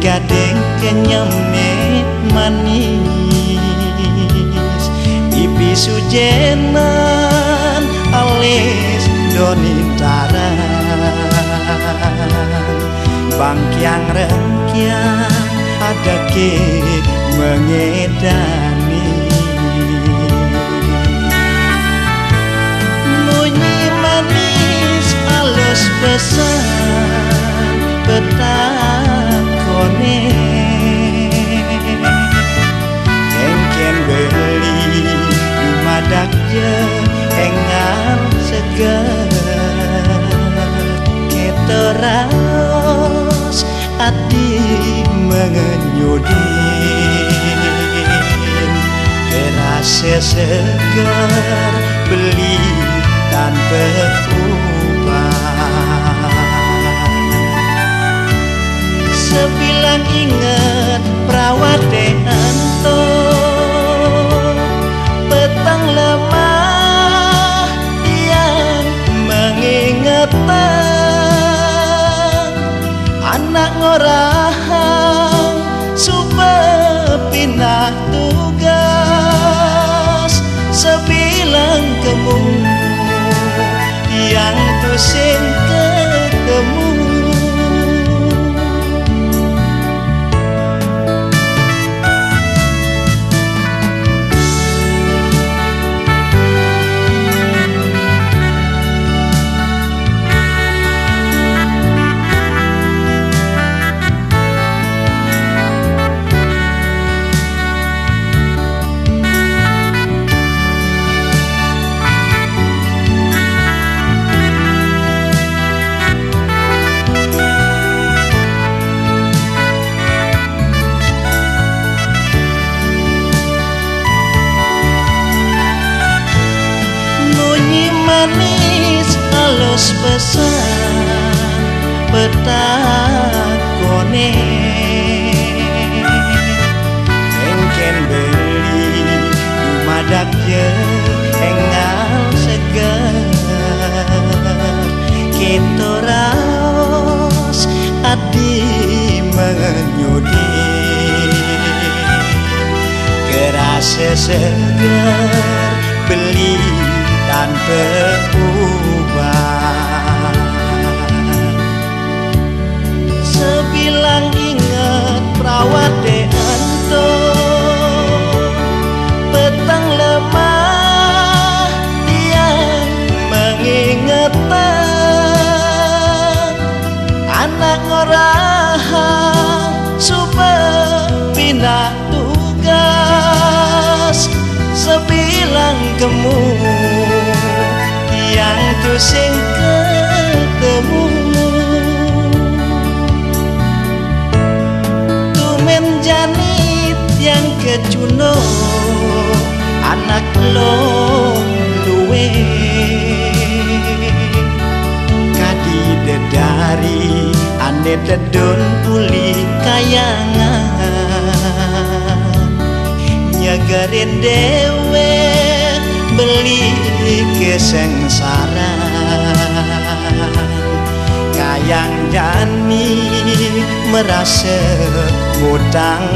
gading kenyemit manis pipi sujenan alis donintaran bangkiang rengkiang ada ke mengedani bunyi manis alus pesan petakone engken beli dumadak je engal seger keteraos ati mengenyudin terasa segar beli tanpa ubah sebilang ingat perawat denanto petang lemah yang mengingatkan anak ngorahang supaya pindah tugas sebilang kemu yang tusing ketemu manis alus pesan petakone engken beli dumadak je engal segar kita raos adi menyudi kerasa segar beli tanpa ubah sebilang ingat perawat deanto petang lemah yang mengingatkan anak ngorahang supaya pindah tugas sebilang kemu yang tusing ketemu tumen janit yang kecuno anak lo luwe kadi dedari ane dedon uli kayangan nyagarin dewe beli kesengsaran kayang jani merasa hutang